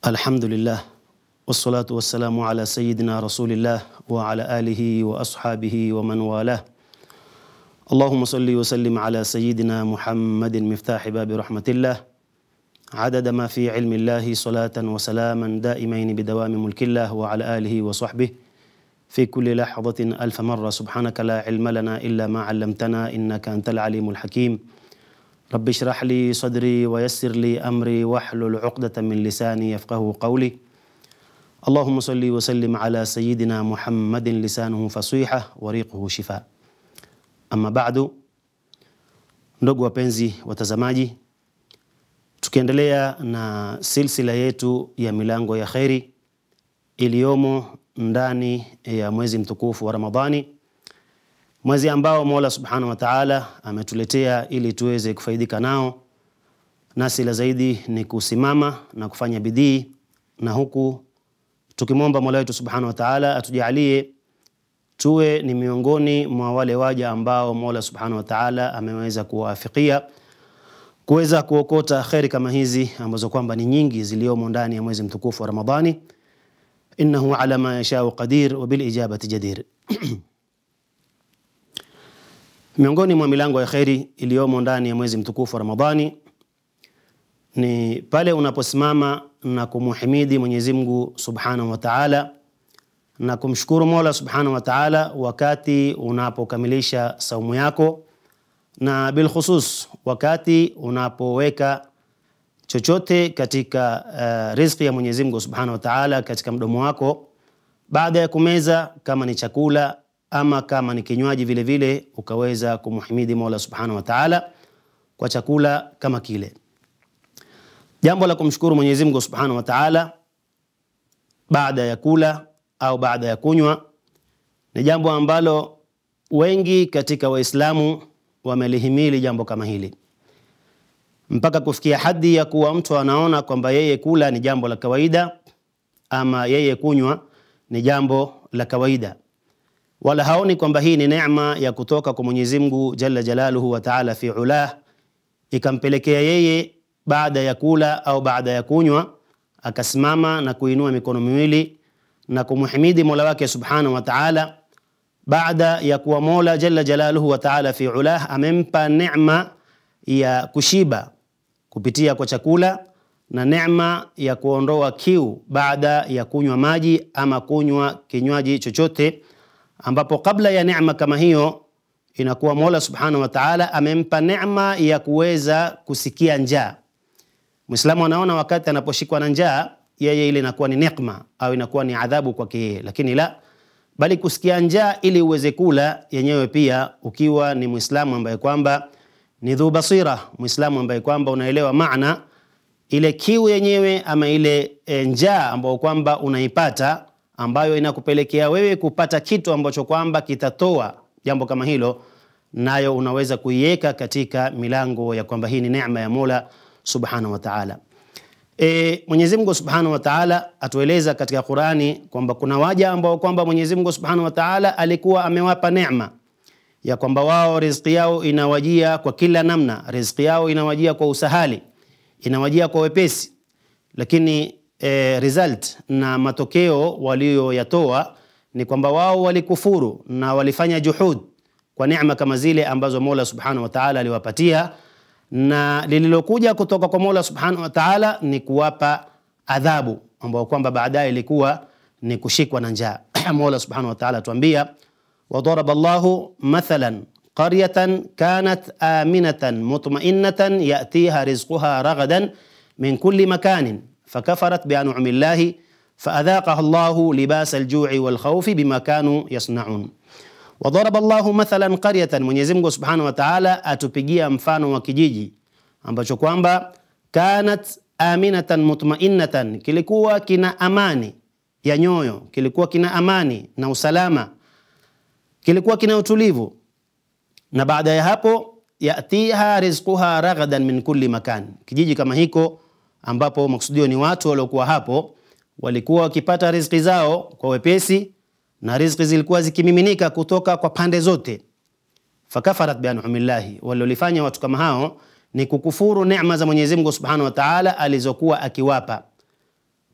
الحمد لله والصلاة والسلام على سيدنا رسول الله وعلى آله وأصحابه ومن والاه. اللهم صل وسلم على سيدنا محمد مفتاح باب رحمة الله عدد ما في علم الله صلاة وسلاما دائمين بدوام ملك الله وعلى آله وصحبه في كل لحظة ألف مرة. سبحانك لا علم لنا إلا ما علمتنا إنك أنت العليم الحكيم. رب اشرح لي صدري ويسر لي أمري واحلل عقدة من لساني يفقه قولي. اللهم صل وسلم على سيدنا محمد لسانه فصيحة وريقه شفاء. Amma ba'du, ndugu wapenzi watazamaji, tukiendelea na silsila yetu ya milango ya khairi iliyomo ndani ya mwezi mtukufu wa Ramadhani, mwezi ambao Mola Subhanahu wa Ta'ala ametuletea ili tuweze kufaidika nao, nasi la zaidi ni kusimama na kufanya bidii, na huku tukimwomba Mola wetu Subhanahu wa Ta'ala atujalie tuwe ni miongoni mwa wale waja ambao Mola Subhanahu wa Ta'ala ameweza kuwafikia kuweza kuokota khairi kama hizi ambazo kwamba ni nyingi ziliomo ndani ya mwezi mtukufu wa Ramadhani. Innahu ala ma yasha'u qadir wa bil ijabati jadir. Miongoni mwa milango ya khairi iliyomo ndani ya mwezi mtukufu wa Ramadhani ni pale unaposimama na kumuhimidi Mwenyezi Mungu Subhanahu wa Ta'ala na kumshukuru Mola Subhanahu wa Ta'ala wakati unapokamilisha saumu yako, na bil khusus wakati unapoweka chochote katika riziki ya Mwenyezi Mungu Subhanahu wa Ta'ala katika mdomo wako baada ya kumeza, kama ni chakula ama kama ni kinywaji vile vile ukaweza kumuhimidi Mola Subhanahu wa Ta'ala kwa chakula kama kile. Jambo la kumshukuru Mwenyezi Mungu Subhanahu wa Ta'ala baada ya kula au baada ya kunywa ni jambo ambalo wengi katika Waislamu wamelihimili jambo kama hili, mpaka kufikia hadi ya kuwa mtu anaona kwamba yeye kula ni jambo la kawaida ama yeye kunywa ni jambo la kawaida, wala haoni kwamba hii ni neema ya kutoka kwa Mwenyezi Mungu Jalla Jalaluhu wa Ta'ala fi ulah, ikampelekea yeye baada ya kula au baada ya kunywa akasimama na kuinua mikono miwili na kumuhimidi Mola wake Subhanahu wa Ta'ala, baada ya kuwa Mola Jalla Jalaluhu wa Ta'ala fi ulah amempa neema ya kushiba kupitia kwa chakula na neema ya kuondoa kiu baada ya kunywa maji ama kunywa kinywaji chochote, ambapo kabla ya neema kama hiyo inakuwa Mola Subhanahu wa Ta'ala amempa neema ya kuweza kusikia njaa. Muislamu anaona wakati anaposhikwa na njaa yeye ile inakuwa ni neema au inakuwa ni adhabu kwake yeye, lakini la, bali kusikia njaa ili uweze kula yenyewe pia, ukiwa ni Muislamu ambaye kwamba ni dhu basira, Muislamu ambaye kwamba unaelewa maana ile kiu yenyewe ama ile njaa ambayo kwamba unaipata, ambayo inakupelekea wewe kupata kitu ambacho kwamba kitatoa jambo kama hilo, nayo unaweza kuiweka katika milango ya kwamba hii ni neema ya Mola Subhanahu wa Ta'ala. Mwenyezi Mungu Subhanahu wa Ta'ala atueleza katika Qur'ani kwamba kuna waja ambao kwamba Mwenyezi Mungu Subhanahu wa Ta'ala alikuwa amewapa neema ya kwamba wao riziki yao inawajia kwa kila namna, riziki yao inawajia kwa usahali, inawajia kwa wepesi, lakini result na matokeo walioyatoa ni kwamba wao walikufuru na walifanya juhud kwa neema kama zile ambazo Mola Subhanahu wa Ta'ala aliwapatia, na lililokuja kutoka kwa Mola Subhanahu wa Ta'ala ni kuwapa adhabu ambao kwamba baadaye ilikuwa ni kushikwa na njaa. Mola Subhanahu wa Ta'ala tuambia, وضرب الله مثلا قرية كانت آمنة مطمئنة يأتيها رزقها رغدا من كل مكان فكفرت بأنعم الله فأذاقها الله لباس الجوع والخوف بما كانوا يصنعون. وضرب الله مثلا قرية, Mwenyezi Mungu Subhanahu wa Ta'ala atupigia mfano wa kijiji ambacho kwamba kanat aminatan mutmainnatan, kilikuwa kina amani ya nyoyo, kilikuwa kina amani na usalama, kilikuwa kina utulivu, na baada ya hapo yatiha rizquha ragadan min kulli makan. Kijiji kama hiko ambapo maksudio ni watu waliokuwa hapo walikuwa wakipata riziki zao kwa wepesi, na riziki zilikuwa zikimiminika kutoka kwa pande zote. Fakafarat bi an'amillahi, walilofanya watu kama hao ni kukufuru neema za Mwenyezi Mungu Subhanahu wa Ta'ala alizokuwa akiwapa.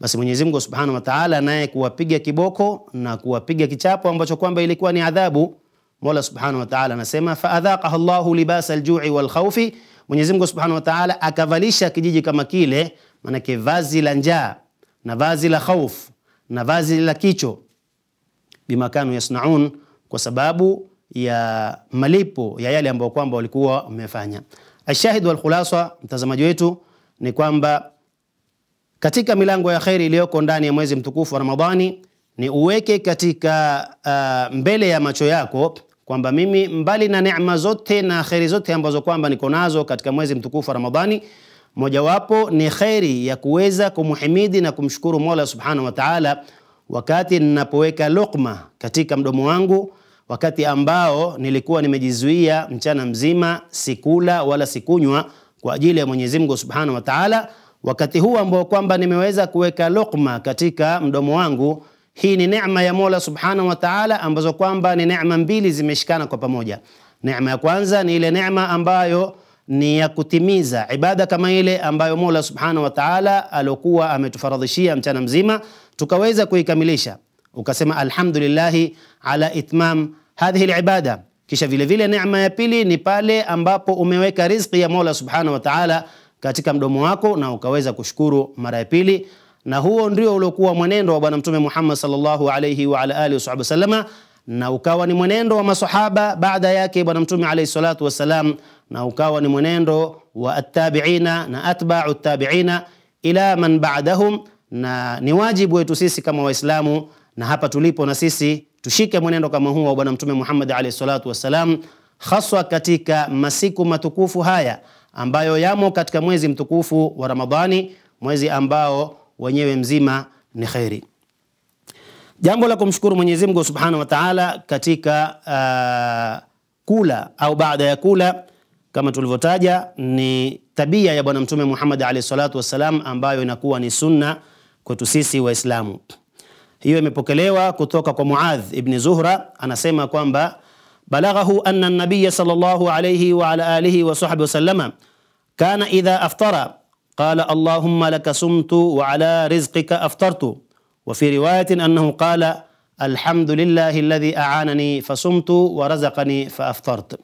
basi Mwenyezi Mungu Subhanahu wa Ta'ala naye kuwapiga kiboko na kuwapiga kichapo ambacho kwamba ilikuwa ni adhabu. Mola Subhanahu wa Ta'ala anasema faadhaqaha Allahu libasa al-ju'i wal khawfi, Mwenyezi Mungu Subhanahu wa Ta'ala akavalisha kijiji kama kile, manake vazi la njaa na vazi la khawf na vazi la kicho, bima kanu yasnaun, kwa sababu ya malipo ya yale ambayo kwamba walikuwa wamefanya. Ashahid wal khulasa, mtazamaji wetu, ni kwamba katika milango ya khairi iliyoko ndani ya mwezi mtukufu wa Ramadhani ni uweke katika mbele ya macho yako kwamba mimi mbali na neema zote na khairi zote ambazo kwamba niko nazo katika mwezi mtukufu wa Ramadhani, mojawapo ni khairi ya kuweza kumhimidi na kumshukuru Mola Subhanahu wa Ta'ala wakati ninapoweka luqma katika mdomo wangu, wakati ambao nilikuwa nimejizuia mchana mzima sikula wala sikunywa kwa ajili ya Mwenyezi Mungu Subhanahu wa Ta'ala. Wakati huu ambao kwamba nimeweza kuweka luqma katika mdomo wangu, hii ni neema ya Mola Subhanahu wa Ta'ala, ambazo kwamba ni neema mbili zimeshikana kwa pamoja. Neema ya kwanza ni ile neema ambayo ni ya kutimiza ibada kama ile ambayo Mola Subhanahu wa Ta'ala alokuwa ametufaradhishia mchana mzima, tukaweza kuikamilisha. Ukasema alhamdulillahi ala itmam hadhihi alibada. Kisha vile vile neema ya pili ni pale ambapo umeweka riziki ya Mola Subhanahu wa Ta'ala katika mdomo wako na ukaweza kushukuru mara ya pili. Na huo ndio uliokuwa mwenendo wa Bwana Mtume Muhammad sallallahu alayhi wa ala alihi wasallam, na ukawa ni mwenendo wa masahaba baada yake Bwana Mtume alayhi salatu wasalam, na ukawa ni mwenendo wa attabi'ina na atba'u attabi'ina ila man ba'dahum. Na ni wajibu wetu sisi kama Waislamu na hapa tulipo na sisi tushike mwenendo kama huo wa Bwana Mtume Muhammad alayhi salatu wasalam, haswa katika masiku matukufu haya ambayo yamo katika mwezi mtukufu wa Ramadhani, mwezi ambao wenyewe mzima ni khairi. Jambo la kumshukuru Mwenyezi Mungu Subhanahu wa Ta'ala katika kula au baada ya kula, kama tulivyotaja, ni tabia ya Bwana Mtume Muhammad alayhi salatu wasalam, ambayo inakuwa ni sunna kwetu sisi Waislamu. Hiyo imepokelewa kutoka kwa Muadh ibn Zuhra, anasema kwamba balaghahu anna an-nabiy sallallahu alayhi wa ala alihi wa sahbihi wasallama kana idha aftara qala allahumma laka sumtu wa ala rizqika aftartu, wa fi riwayatin annahu qala alhamdulillahi alladhi a'anani fasumtu wa razaqani faaftartu.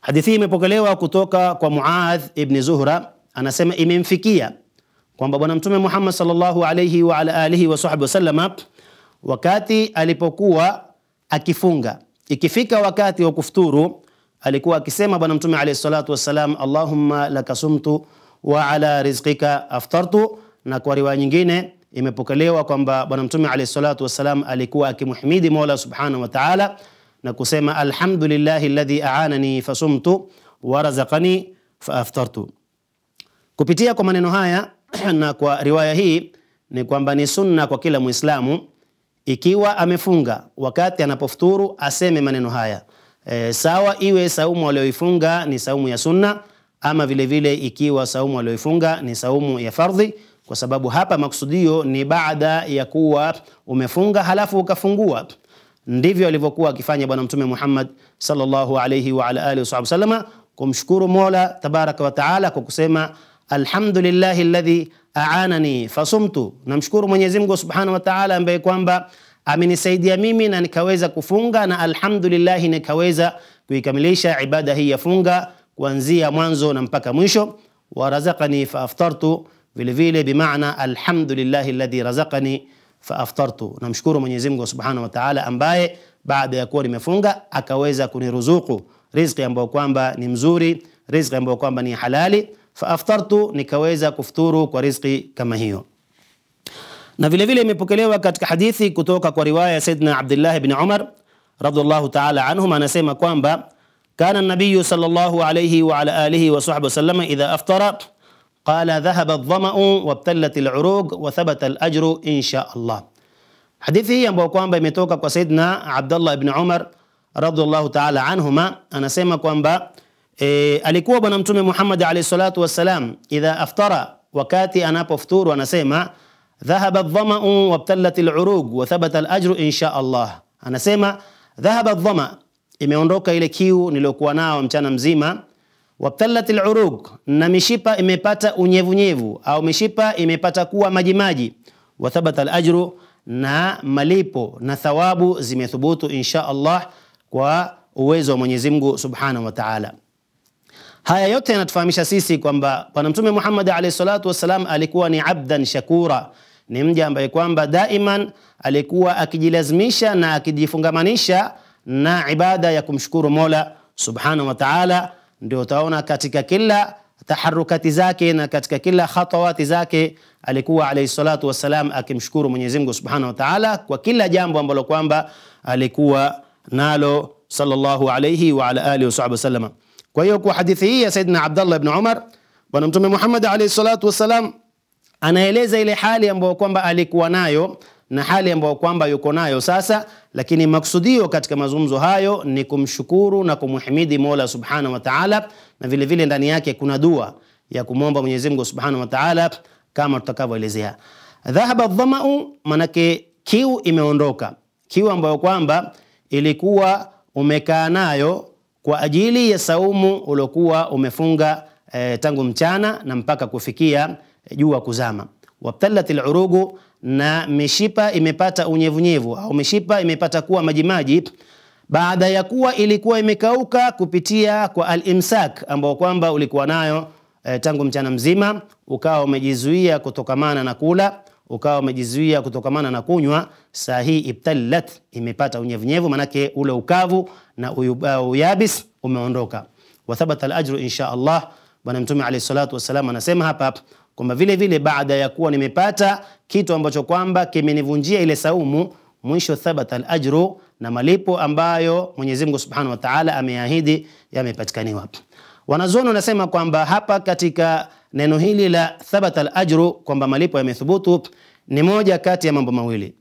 Hadithi imepokelewa kutoka kwa Muadh ibn Zuhra, anasema imemfikia kwamba Bwana Mtume Muhammad sallallahu alayhi wa ala alihi wa sahbihi wasallama wakati alipokuwa akifunga, ikifika wakati wa kufuturu, alikuwa akisema Bwana Mtume alayhi salatu wassalam, Allahumma laka sumtu wa ala rizqika aftartu. Na kwa riwaya nyingine imepokelewa kwamba Bwana Mtume alayhi salatu wassalam alikuwa akimhimidi Mola Subhanahu wa Ta'ala na kusema alhamdulillahi alladhi a'anani fasumtu wa razaqani faaftartu. Kupitia kwa maneno haya na kwa riwaya hii ni kwamba ni sunna kwa kila Muislamu ikiwa amefunga, wakati anapofuturu aseme maneno haya. Sawa iwe saumu aliyoifunga ni saumu ya sunna, ama vile vile ikiwa saumu aliyoifunga ni saumu ya fardhi, kwa sababu hapa maksudio ni baada ya kuwa umefunga halafu ukafungua. Ndivyo alivyokuwa akifanya Bwana Mtume Muhammad sallallahu alayhi wa ala alihi wasallam, kumshukuru Mola tabaraka wa Taala kwa kusema alhamdulillahi alladhi a'anani fasumtu, namshukuru Mwenyezi Mungu Subhanahu wa Ta'ala ambaye kwamba amenisaidia mimi na nikaweza kufunga, na alhamdulillah nikaweza kuikamilisha ibada hii ya funga kuanzia mwanzo na mpaka mwisho. Wa razaqani faaftartu, vile vile bimaana alhamdulillah alladhi razaqani faaftartu, namshukuru Mwenyezi Mungu Subhanahu wa Ta'ala ambaye baada ya kuwa nimefunga akaweza kuniruzuku riziki ambayo kwamba ni mzuri, riziki ambayo kwamba ni halali. Faaftartu, nikaweza kufuturu kwa riziki kama hiyo. Na vile vile imepokelewa katika hadithi kutoka kwa riwaya ya Sayyidina Abdullah ibn Umar radhiallahu ta'ala anhum, anasema kwamba kana an-nabiy sallallahu alayhi wa ala alihi wa sahbihi wasallam idha aftara qala dhahaba adh-dhama'u wabtallat al-uruq wa thabata al-ajru insha Allah. Hadithi hii ambayo kwamba imetoka kwa Sayyidina Abdullah ibn Umar radhiallahu ta'ala anhuma, anasema kwamba alikuwa Bwana Mtume Muhammad alayhi salatu wassalam idha aftara, wakati anapofuturu anasema dhahaba adh-dhama'u wabtallat al-uruq wa thabata al-ajru insha Allah. Anasema dhahaba adh-dhama, imeondoka ile kiu niliyokuwa nao mchana mzima, wabtallat al-uruq, na mishipa imepata unyevunyevu au mishipa imepata kuwa majimaji, wa thabata al-ajru, na malipo na thawabu zimethubutu insha Allah kwa uwezo wa Mwenyezi Mungu Subhanahu wa Ta'ala. Haya yote yanatufahamisha sisi kwamba Bwana Mtume Muhammad alayhi salatu wassalam alikuwa ni abdan shakura, ni mja ambaye kwamba daiman alikuwa akijilazimisha na akijifungamanisha na ibada ya kumshukuru Mola Subhanahu wa Ta'ala. Ndio utaona katika kila taharukati zake na katika kila khatawati zake alikuwa alayhi salatu wassalam akimshukuru Mwenyezi Mungu Subhanahu wa Ta'ala kwa kila jambo ambalo kwamba alikuwa nalo sallallahu alayhi wa ala alihi wasallam. Kwa hiyo kwa hadithi hii ya Saidina Abdullah ibn Umar, Bwana Mtume Muhammad alayhi salatu wassalam anaeleza ile hali ambayo kwamba alikuwa nayo na hali ambayo kwamba yuko nayo sasa, lakini maksudio katika mazungumzo hayo ni kumshukuru na kumhimidi Mola Subhanahu wa Ta'ala, na vile vile ndani yake kuna dua ya kumwomba Mwenyezi Mungu Subhanahu wa Ta'ala kama tutakavyoelezea. Dhahaba adh-dhama'u, manake kiu imeondoka, kiu ambayo kwamba ilikuwa umekaa nayo kwa ajili ya saumu uliokuwa umefunga tangu mchana na mpaka kufikia jua kuzama. Wabtallatil urugu, na mishipa imepata unyevunyevu au mishipa imepata kuwa majimaji baada ya kuwa ilikuwa imekauka kupitia kwa al-imsak ambao kwamba ulikuwa nayo tangu mchana mzima, ukawa umejizuia kutokamana na kula, ukawa umejizuia kutokamana na kunywa. Saa hii ibtallat, imepata unyevunyevu, manake ule ukavu na uyabis umeondoka. Wa thabata al-ajru insha Allah. Bwana Mtume alayhi salatu wasalam anasema hapa kwamba vile vile baada ya kuwa nimepata kitu ambacho kwamba kimenivunjia ile saumu, mwisho thabata al-ajru, na malipo ambayo Mwenyezi Mungu Subhanahu wa Ta'ala ameahidi yamepatikaniwa. Wanazuoni wanasema kwamba hapa katika neno hili la thabata al-ajru, kwamba malipo yamethubutu, ni moja kati ya mambo mawili.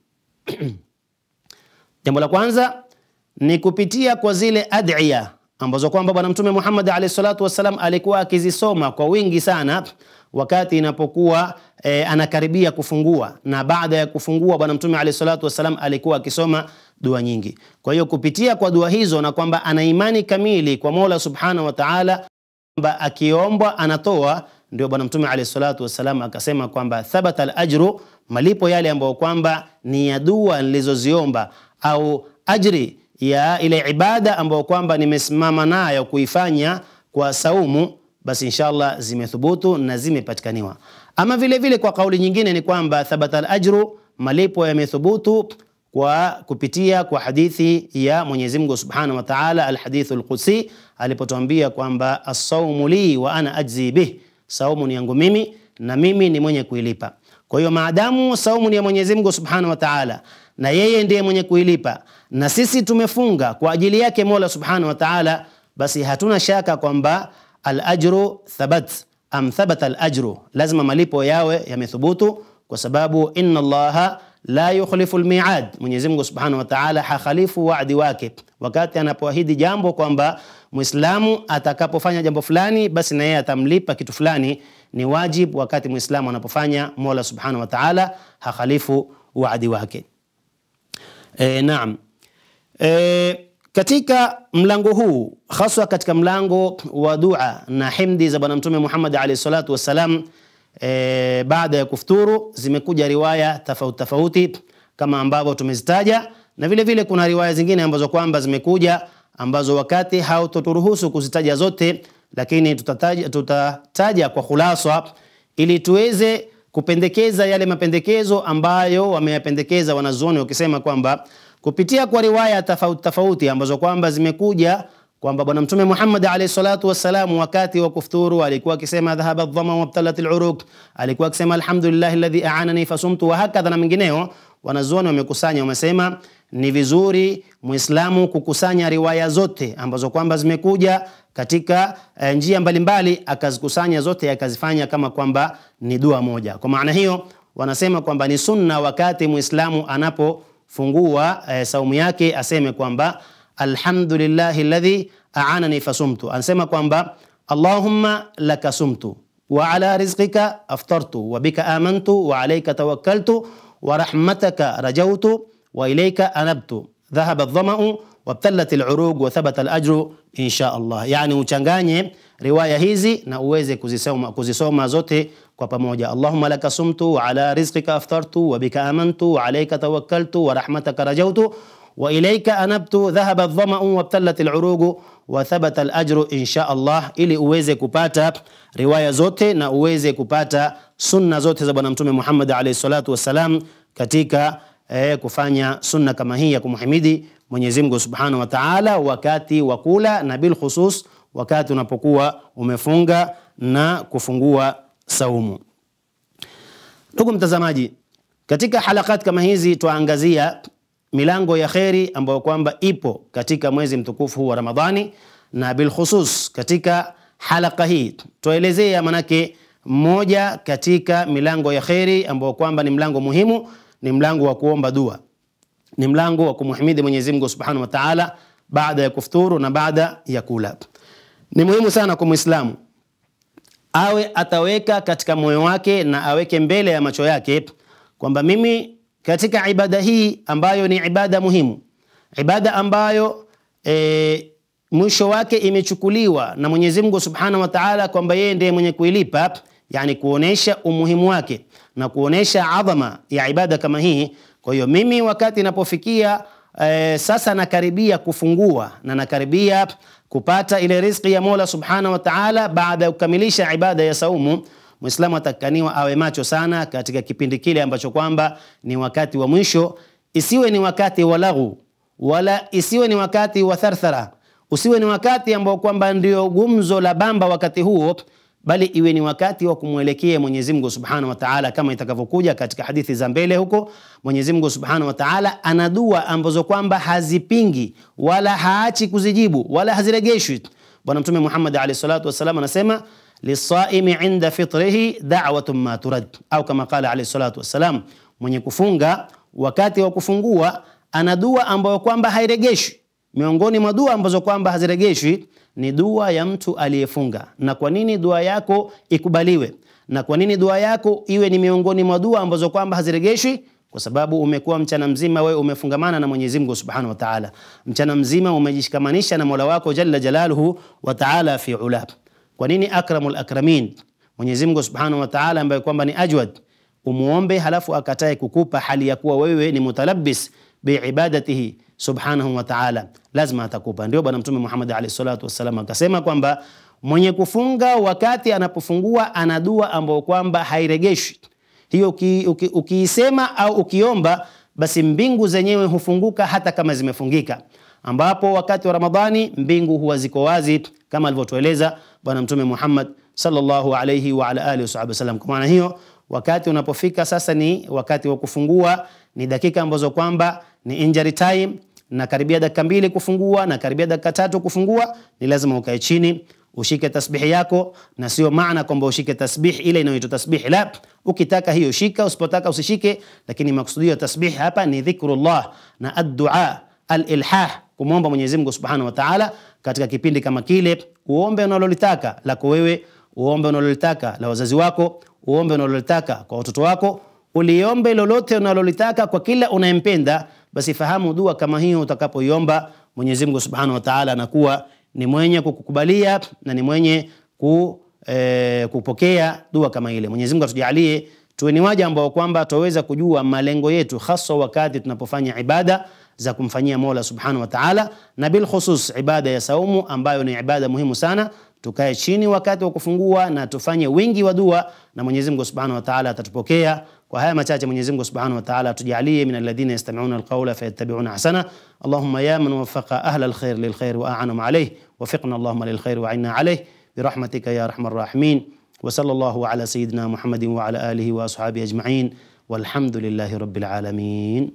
Jambo la kwanza ni kupitia kwa zile ad'iya ambazo kwamba Bwana Mtume Muhammad alayhi salatu wasalam alikuwa akizisoma kwa wingi sana wakati inapokuwa anakaribia kufungua, na baada ya kufungua Bwana Mtume alayhi salatu wasalam alikuwa akisoma dua nyingi. Kwa hiyo kupitia kwa dua hizo, na kwamba ana imani kamili kwa Mola Subhanahu wa Ta'ala kwamba akiombwa anatoa, ndio Bwana Mtume alayhi salatu wasalam akasema kwamba thabata al-ajru, malipo yale ambayo kwamba ni ya dua nilizoziomba au ajri ya ile ibada ambayo kwamba nimesimama nayo kuifanya kwa saumu, basi inshallah zimethubutu na zimepatikaniwa. Ama vile vile kwa kauli nyingine ni kwamba thabata al-ajru, malipo yamethubutu kwa kupitia kwa hadithi ya Mwenyezi Mungu Subhanahu wa Ta'ala, al-hadithul qudsi, alipotuambia kwamba as-sawmu li wa ana ajzi bih, saumu ni yangu mimi na mimi ni mwenye kuilipa. Kwa hiyo maadamu saumu ni ya Mwenyezi Mungu Subhanahu wa Ta'ala na yeye ndiye mwenye kuilipa, na sisi tumefunga kwa ajili yake Mola Subhanahu wa Ta'ala, basi hatuna shaka kwamba al-ajru thabat am thabata al-ajru, lazima malipo yawe yamethubutu, kwa sababu inna Allaha la yukhlifu al-mi'ad, Mwenyezi Mungu Subhanahu wa Ta'ala hakhalifu wa'di wake. Wakati anapoahidi jambo kwamba Muislamu atakapofanya jambo fulani basi na yeye atamlipa kitu fulani, ni wajib wakati Muislamu anapofanya, Mola Subhanahu wa Ta'ala hakhalifu wa'di wake. Naam. Katika mlango huu, haswa katika mlango wa dua na himdi za Bwana Mtume Muhammad alayhi salatu wassalam, baada ya kufuturu zimekuja riwaya tofauti tofauti kama ambavyo tumezitaja, na vile vile kuna riwaya zingine ambazo kwamba zimekuja ambazo wakati hautoturuhusu kuzitaja zote, lakini tutataja kwa khulasa ili tuweze kupendekeza yale mapendekezo ambayo wameyapendekeza wanazuoni, wakisema kwamba kupitia kwa riwaya tofauti tofauti ambazo kwamba zimekuja kwamba Bwana Mtume Muhammad alayhi salatu wassalam wakati wa kufuturu alikuwa akisema dhahaba adh-dhama wabtalat al-uruq, alikuwa akisema alhamdulillah alladhi a'anani fasumtu, wa hakadha na mengineo. Wanazuoni wamekusanya, wamesema ni vizuri Muislamu kukusanya riwaya zote ambazo kwamba zimekuja katika njia mbalimbali, akazikusanya zote akazifanya kama kwamba ni dua moja. Kwa maana hiyo wanasema kwamba ni sunna wakati Muislamu anapofungua saumu yake aseme kwamba alhamdulillahi alladhi a'anani fasumtu, anasema kwamba Allahumma laka sumtu wa ala rizqika aftartu wa bika amantu wa alayka tawakkaltu wa rahmataka rajawtu wa ilayka anabtu, dhahaba adh-dhama'u wabtalat al-uruq wa thabata al-ajru insha Allah. Yani uchanganye riwaya hizi na uweze kuzisoma zote kwa pamoja. Allahumma laka sumtu wa ala rizqika aftartu wa bika amantu wa alayka tawakkaltu wa rahmataka rajautu wa ilayka anabtu dhahaba adh-dhama'u wa ibtalat al-urugu wa thabata al-ajru insha Allah, ili uweze kupata riwaya zote na uweze kupata sunna zote za Bwana Mtume Muhammad alayhi salatu wassalam katika kufanya sunna kama hii ya kumhimidi Mwenyezi Mungu Subhanahu wa Ta'ala wakati wa kula, na bil khusus wakati unapokuwa umefunga na kufungua saumu. Ndugu mtazamaji, katika halakat kama hizi tuangazia milango ya kheri ambayo kwamba ipo katika mwezi mtukufu huu wa Ramadhani, na bil khusus katika halaka hii tuelezea manake moja katika milango ya kheri ambayo kwamba ni mlango muhimu, ni mlango wa kuomba dua, ni mlango wa kumhimidi Mwenyezi Mungu Subhanahu wa Ta'ala baada ya kufuturu na baada ya kula. Ni muhimu sana kwa Muislamu awe ataweka katika moyo wake na aweke mbele ya macho yake kwamba mimi katika ibada hii ambayo ni ibada muhimu, ibada ambayo mwisho wake imechukuliwa na Mwenyezi Mungu Subhanahu wa Ta'ala kwamba yeye ndiye mwenye kuilipa, yani kuonesha umuhimu wake na kuonesha adhama ya ibada kama hii. Kwa hiyo mimi wakati napofikia sasa nakaribia kufungua na nakaribia kupata ile riziki ya Mola Subhanahu wa Ta'ala baada ya kukamilisha ibada ya saumu, Muislamu atakaniwa awe macho sana katika kipindi kile ambacho kwamba ni wakati wa mwisho. Isiwe ni wakati wa laghu, wala isiwe ni wakati wa tharthara, usiwe ni wakati ambao kwamba ndio gumzo la bamba wakati huo, bali iwe ni wakati wa kumwelekea Mwenyezi Mungu Subhanahu wa Ta'ala, kama itakavyokuja katika hadithi za mbele huko. Mwenyezi Mungu Subhanahu wa Ta'ala ana dua ambazo kwamba hazipingi wala haachi kuzijibu wala haziregeshwi. Bwana Mtume Muhammad alayhi salatu wasallam anasema lisaimi inda fitrihi da'watun ma turad, au kama qala alayhi salatu wasallam, mwenye kufunga wakati wa kufungua ana dua ambayo kwamba hairegeshwi. Miongoni mwa dua ambazo kwamba haziregeshwi ni dua ya mtu aliyefunga. Na kwa nini dua yako ikubaliwe, na kwa nini dua yako iwe ni miongoni mwa dua ambazo kwamba haziregeshwi? Kwa sababu umekuwa mchana mzima wewe umefungamana na Mwenyezi Mungu Subhanahu wa Ta'ala, mchana mzima umejishikamanisha na Mola wako Jalla Jalaluhu wa Ta'ala fi ula. Kwa nini akramul akramin Mwenyezi Mungu Subhanahu wa Ta'ala ambaye kwamba ni ajwad umuombe halafu akatae kukupa hali ya kuwa wewe ni mutalabbis biibadatihi Subhanahu wa Ta'ala, lazima atakupa. Ndio Bwana Mtume Muhammad alayhi salatu wasallam akasema kwamba mwenye kufunga wakati anapofungua ana dua ambayo kwamba hairegeshwi. Hiyo ukiisema au ukiomba, basi mbingu zenyewe hufunguka hata kama zimefungika, ambapo wakati wa Ramadhani mbingu huwa ziko wazi kama alivyotueleza Bwana Mtume Muhammad sallallahu alayhi wa ala alihi wasallam. Kwa maana hiyo wakati unapofika sasa ni wakati wa kufungua, ni dakika ambazo kwamba ni injury time, na karibia dakika 2 kufungua na karibia dakika 3 kufungua, ni lazima ukae chini ushike tasbihi yako. Na sio maana kwamba ushike tasbihi ile inayoitwa tasbihi, la, ukitaka hiyo shika, usipotaka usishike, lakini maksudio ya tasbihi hapa ni dhikrullah na ad-du'a al-ilhah, kumwomba Mwenyezi Mungu Subhanahu wa Ta'ala katika kipindi kama kile. Uombe unalolitaka lako wewe, uombe unalolitaka la wazazi wako, uombe unalolitaka kwa watoto wako, uliombe lolote unalolitaka kwa kila unayempenda. Basi fahamu dua kama hiyo utakapoiomba, Mwenyezi Mungu Subhanahu wa Ta'ala anakuwa ni mwenye kukukubalia na ni mwenye kupokea dua kama ile. Mwenyezi Mungu atujalie tuwe ni waja ambao kwamba tuweza kujua malengo yetu, hasa wakati tunapofanya ibada za kumfanyia Mola Subhanahu wa Ta'ala, na bil khusus ibada ya saumu ambayo ni ibada muhimu sana. Tukae chini wakati wa kufungua na tufanye wingi wa dua, na Mwenyezi Mungu Subhanahu wa Ta'ala atatupokea. Kwa haya machache Mwenyezi Mungu Subhanahu wa Ta'ala tujalie min alladhina yastami'una alqawla fayattabi'una ahsana. Allahumma ya man waffaqa ahla alkhair lilkhair wa a'anahum alayhi, wafiqna Allahumma lilkhair wa 'inna alayhi birahmatika ya arhamar rahimin. Wa sallallahu ala sayyidina Muhammadin wa ala alihi wa ashabihi ajma'in walhamdulillahi rabbil alamin.